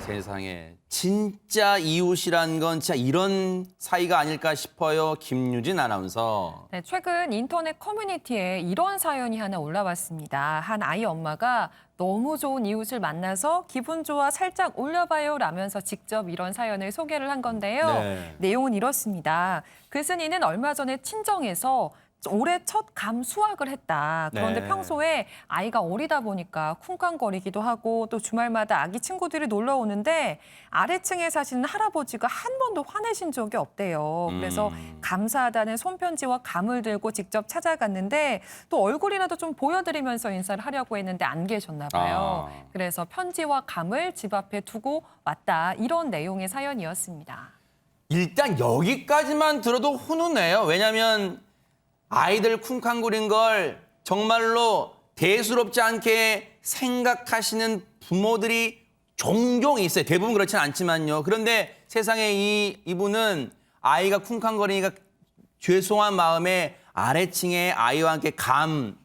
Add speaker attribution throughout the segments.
Speaker 1: 세상에 진짜 이웃이란 건 진짜 이런 사이가 아닐까 싶어요. 김유진 아나운서.
Speaker 2: 네, 최근 인터넷 커뮤니티에 이런 사연이 하나 올라왔습니다. 한 아이 엄마가 너무 좋은 이웃을 만나서 기분 좋아 살짝 올려봐요 라면서 직접 이런 사연을 소개를 한 건데요.
Speaker 1: 네.
Speaker 2: 내용은 이렇습니다. 글쓴이는 얼마 전에 친정에서 올해 첫 감 수확을 했다. 그런데
Speaker 1: 네.
Speaker 2: 평소에 아이가 어리다 보니까 쿵쾅거리기도 하고 또 주말마다 아기 친구들이 놀러 오는데 아래층에 사시는 할아버지가 한 번도 화내신 적이 없대요. 그래서 감사하다는 손편지와 감을 들고 직접 찾아갔는데 또 얼굴이라도 좀 보여드리면서 인사를 하려고 했는데 안 계셨나 봐요. 그래서 편지와 감을 집 앞에 두고 왔다. 이런 내용의 사연이었습니다.
Speaker 1: 일단 여기까지만 들어도 훈훈해요. 왜냐하면 아이들 쿵쾅거린 걸 정말로 대수롭지 않게 생각하시는 부모들이 종종 있어요. 대부분 그렇지는 않지만요. 그런데 세상에 이분은 아이가 쿵쾅거리니까 죄송한 마음에 아래층에 아이와 함께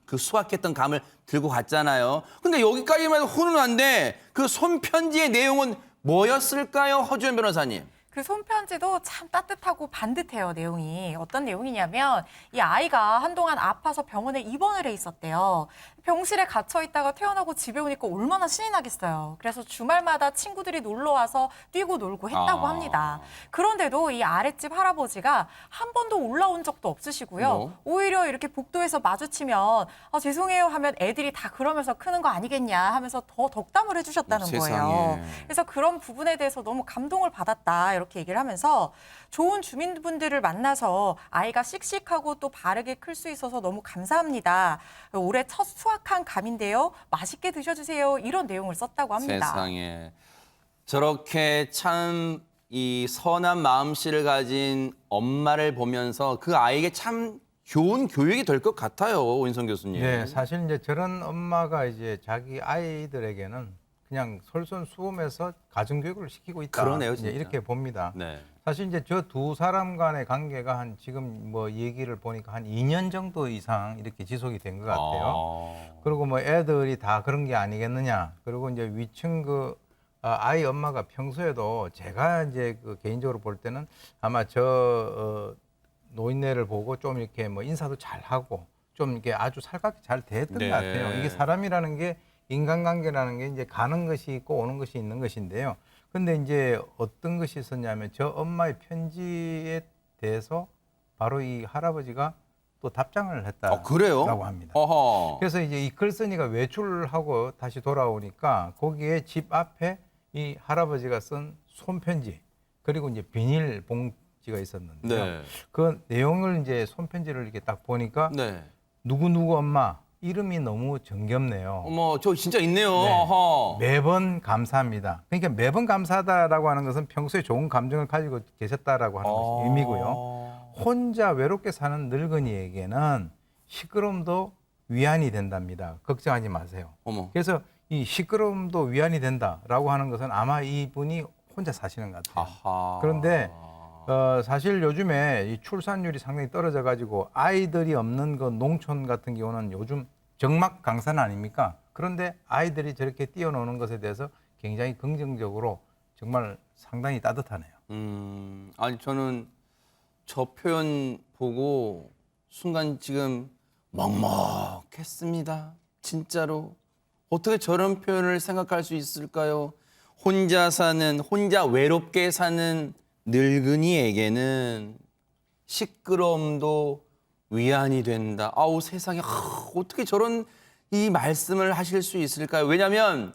Speaker 1: 그 수확했던 감을 들고 갔잖아요. 근데 여기까지만 해도 훈훈한데 그 손편지의 내용은 뭐였을까요? 허주연 변호사님.
Speaker 3: 그 손편지도 참 따뜻하고 반듯해요, 내용이. 어떤 내용이냐면 이 아이가 한동안 아파서 병원에 입원을 해 있었대요. 병실에 갇혀 있다가 퇴원하고 집에 오니까 얼마나 신이 나겠어요. 그래서 주말마다 친구들이 놀러 와서 뛰고 놀고 했다고 합니다. 그런데도 이 아랫집 할아버지가 한 번도 올라온 적도 없으시고요. 오히려 이렇게 복도에서 마주치면 죄송해요 하면 애들이 다 그러면서 크는 거 아니겠냐 하면서 더 덕담을 해주셨다는 거예요. 그래서 그런 부분에 대해서 너무 감동을 받았다 이렇게 얘기를 하면서 좋은 주민분들을 만나서 아이가 씩씩하고 또 바르게 클 수 있어서 너무 감사합니다. 올해 첫 수확한 감인데요. 맛있게 드셔주세요. 이런 내용을 썼다고 합니다.
Speaker 1: 세상에. 저렇게 참 이 선한 마음씨를 가진 엄마를 보면서 그 아이에게 참 좋은 교육이 될 것 같아요. 오인성 교수님.
Speaker 4: 네, 사실 이제 저런 엄마가 이제 자기 아이들에게는 그냥 솔선수범해서 가정교육을 시키고 있다.
Speaker 1: 그러네요,
Speaker 4: 이제
Speaker 1: 진짜.
Speaker 4: 이렇게 봅니다.
Speaker 1: 네.
Speaker 4: 사실 이제 저 두 사람 간의 관계가 한 지금 뭐 얘기를 보니까 한 2년 정도 이상 이렇게 지속이 된 것 같아요. 그리고 뭐 애들이 다 그런 게 아니겠느냐. 그리고 이제 위층 아이 엄마가 평소에도 제가 이제 그 개인적으로 볼 때는 아마 노인네를 보고 좀 이렇게 뭐 인사도 잘 하고 좀 이렇게 아주 살갑게 잘 대했던
Speaker 1: 네.
Speaker 4: 것 같아요. 이게 사람이라는 게 인간관계라는 게 이제 가는 것이 있고 오는 것이 있는 것인데요. 근데 이제 어떤 것이 있었냐면 저 엄마의 편지에 대해서 바로 이 할아버지가 또 답장을 했다라고
Speaker 1: 그래요?
Speaker 4: 합니다.
Speaker 1: 어허.
Speaker 4: 그래서 이제 이 글쓴이가 외출을 하고 다시 돌아오니까 거기에 집 앞에 이 할아버지가 쓴 손편지 그리고 이제 비닐봉지가 있었는데요.
Speaker 1: 네.
Speaker 4: 그 내용을 이제 손편지를 이렇게 딱 보니까
Speaker 1: 네.
Speaker 4: 누구누구 엄마 이름이 너무 정겹네요.
Speaker 1: 어머, 저 진짜 있네요.
Speaker 4: 네.
Speaker 1: 어허.
Speaker 4: 매번 감사합니다. 그러니까 매번 감사하다라고 하는 것은 평소에 좋은 감정을 가지고 계셨다라고 하는 것이 의미고요. 혼자 외롭게 사는 늙은이에게는 시끄러움도 위안이 된답니다. 걱정하지 마세요.
Speaker 1: 어머.
Speaker 4: 그래서 이 시끄러움도 위안이 된다라고 하는 것은 아마 이분이 혼자 사시는 것 같아요.
Speaker 1: 아하.
Speaker 4: 그런데 사실 요즘에 이 출산율이 상당히 떨어져 가지고 아이들이 없는 그 농촌 같은 경우는 요즘 정막 강산 아닙니까? 그런데 아이들이 저렇게 뛰어노는 것에 대해서 굉장히 긍정적으로 정말 상당히 따뜻하네요.
Speaker 1: 아니 저는 저 표현 보고 순간 지금 먹먹했습니다. 진짜로. 어떻게 저런 표현을 생각할 수 있을까요? 혼자 외롭게 사는 늙은이에게는 시끄러움도 위안이 된다. 아우 세상에 어떻게 저런 이 말씀을 하실 수 있을까요? 왜냐하면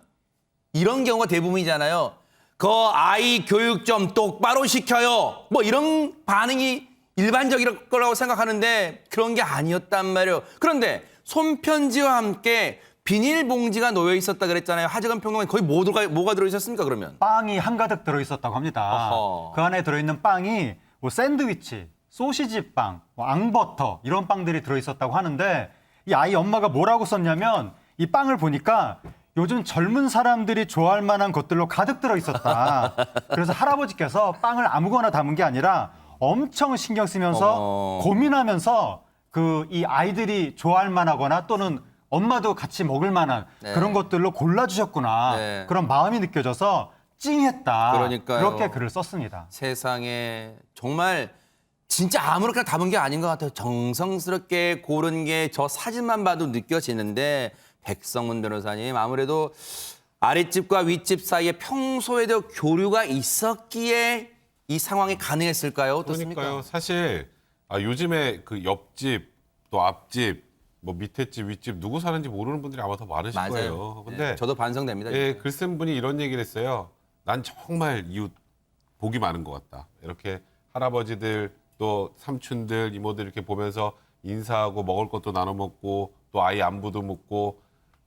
Speaker 1: 이런 경우가 대부분이잖아요. 그 아이 교육 좀 똑바로 시켜요. 뭐 이런 반응이 일반적일 거라고 생각하는데 그런 게 아니었단 말이에요. 그런데 손편지와 함께 비닐봉지가 놓여 있었다 그랬잖아요. 하재근 평론가님 거의 뭐가 들어있었습니까 그러면?
Speaker 5: 빵이 한가득 들어있었다고 합니다.
Speaker 1: 어허.
Speaker 5: 그 안에 들어있는 빵이 뭐 샌드위치, 소시지 빵, 뭐 앙버터 이런 빵들이 들어있었다고 하는데 이 아이 엄마가 뭐라고 썼냐면 이 빵을 보니까 요즘 젊은 사람들이 좋아할 만한 것들로 가득 들어있었다. 그래서 할아버지께서 빵을 아무거나 담은 게 아니라 엄청 신경 쓰면서 고민하면서 이 아이들이 좋아할 만하거나 또는 엄마도 같이 먹을 만한
Speaker 1: 네.
Speaker 5: 그런 것들로 골라주셨구나.
Speaker 1: 네.
Speaker 5: 그런 마음이 느껴져서 찡했다.
Speaker 1: 그러니까요.
Speaker 5: 그렇게 글을 썼습니다.
Speaker 1: 세상에 정말 진짜 아무렇게나 담은 게 아닌 것 같아요. 정성스럽게 고른 게 저 사진만 봐도 느껴지는데 백성문 변호사님 아무래도 아랫집과 윗집 사이에 평소에도 교류가 있었기에 이 상황이 가능했을까요? 어떻습니까?
Speaker 6: 그러니까요. 사실 요즘에 그 옆집 또 앞집 뭐 밑에 집 윗집 누구 사는지 모르는 분들이 아마 더 많으실
Speaker 1: 맞아요.
Speaker 6: 거예요. 근데
Speaker 1: 네, 저도 반성됩니다.
Speaker 6: 예,
Speaker 1: 진짜.
Speaker 6: 글 쓴 분이 이런 얘기를 했어요. 난 정말 이웃 복이 많은 것 같다. 이렇게 할아버지들 또 삼촌들 이모들 이렇게 보면서 인사하고 먹을 것도 나눠 먹고 또 아이 안부도 묻고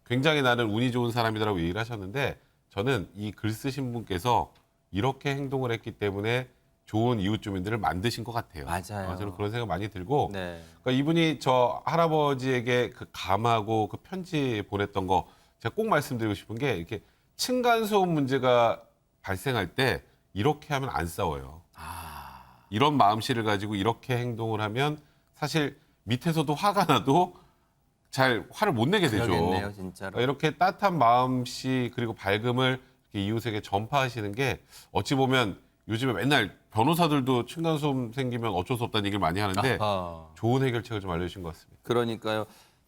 Speaker 6: 굉장히 나는 운이 좋은 사람이라고 얘기를 하셨는데 저는 이 글 쓰신 분께서 이렇게 행동을 했기 때문에 좋은 이웃 주민들을 만드신 것 같아요.
Speaker 1: 맞아요.
Speaker 6: 저는 그런 생각 많이 들고
Speaker 1: 네.
Speaker 6: 그러니까 이분이 저 할아버지에게 그 감하고 그 편지 보냈던 거 제가 꼭 말씀드리고 싶은 게 이렇게 층간소음 문제가 발생할 때 이렇게 하면 안 싸워요. 이런 마음씨를 가지고 이렇게 행동을 하면 사실 밑에서도 화가 나도 잘 화를 못 내게 되죠.
Speaker 1: 그러겠네요, 진짜로.
Speaker 6: 이렇게 따뜻한 마음씨 그리고 밝음을 이렇게 이웃에게 전파하시는 게 어찌 보면 요즘에 맨날 변호사들도 층간소음 생기면 어쩔 수 없다는 얘기를 많이 하는데
Speaker 1: 아하.
Speaker 6: 좋은 해결책을 좀 알려주신 것 같습니다.
Speaker 1: 그러니까요.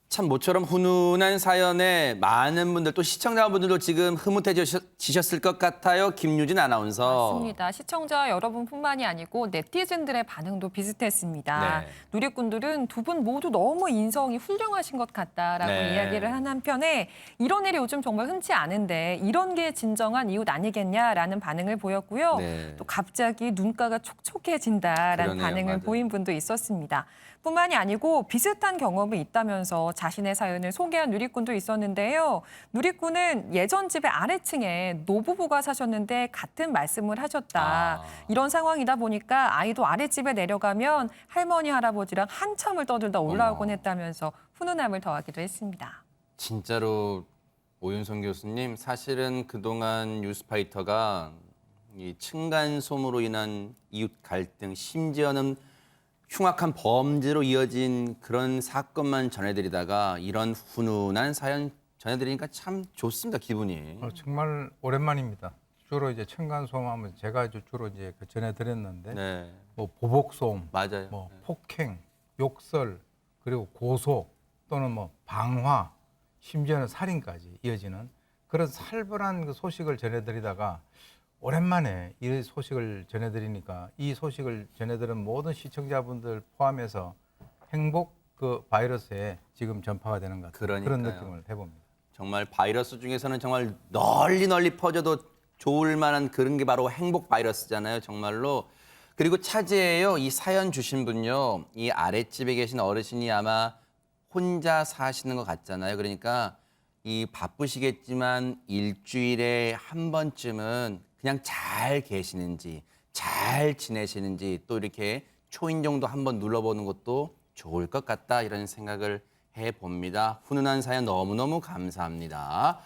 Speaker 1: 참 모처럼 훈훈한 사연에 많은 분들 또 시청자분들도 지금 흐뭇해지셨을 것 같아요. 김유진 아나운서.
Speaker 2: 맞습니다. 시청자 여러분뿐만이 아니고 네티즌들의 반응도 비슷했습니다.
Speaker 1: 네.
Speaker 2: 누리꾼들은 두 분 모두 너무 인성이 훌륭하신 것 같다라고
Speaker 1: 네.
Speaker 2: 이야기를 한 한편에 이런 일이 요즘 정말 흔치 않은데 이런 게 진정한 이웃 아니겠냐라는 반응을 보였고요.
Speaker 1: 네.
Speaker 2: 또 갑자기 눈가가 촉촉해진다라는
Speaker 1: 그러네요.
Speaker 2: 반응을
Speaker 1: 맞아요.
Speaker 2: 보인 분도 있었습니다. 뿐만이 아니고 비슷한 경험이 있다면서 자신의 사연을 소개한 누리꾼도 있었는데요. 누리꾼은 예전 집의 아래층에 노부부가 사셨는데 같은 말씀을 하셨다.
Speaker 1: 아.
Speaker 2: 이런 상황이다 보니까 아이도 아랫집에 내려가면 할머니, 할아버지랑 한참을 떠들다 올라오곤
Speaker 1: 어머.
Speaker 2: 했다면서 훈훈함을 더하기도 했습니다.
Speaker 1: 진짜로 오윤성 교수님 사실은 그동안 뉴스파이터가 이 층간소음으로 인한 이웃 갈등 심지어는 흉악한 범죄로 이어진 그런 사건만 전해드리다가 이런 훈훈한 사연 전해드리니까 참 좋습니다, 기분이.
Speaker 4: 정말 오랜만입니다. 주로 이제 층간소음하면 제가 주로 이제 그 전해드렸는데
Speaker 1: 네,
Speaker 4: 뭐 보복소음,
Speaker 1: 맞아요.
Speaker 4: 뭐 폭행, 욕설, 그리고 고소 또는 뭐 방화, 심지어는 살인까지 이어지는 그런 살벌한 그 소식을 전해드리다가 오랜만에 이 소식을 전해드리니까 이 소식을 전해들은 모든 시청자분들 포함해서 행복 그 바이러스에 지금 전파가 되는 것 같은 그런
Speaker 1: 그러니까요.
Speaker 4: 느낌을 해봅니다.
Speaker 1: 정말 바이러스 중에서는 정말 널리 퍼져도 좋을 만한 그런 게 바로 행복 바이러스잖아요, 정말로. 그리고 차지해요. 이 사연 주신 분요. 이 아랫집에 계신 어르신이 아마 혼자 사시는 것 같잖아요. 그러니까 이 바쁘시겠지만 일주일에 한 번쯤은 그냥 잘 계시는지, 잘 지내시는지 또 이렇게 초인종도 한번 눌러보는 것도 좋을 것 같다 이런 생각을 해봅니다. 훈훈한 사연 너무너무 감사합니다.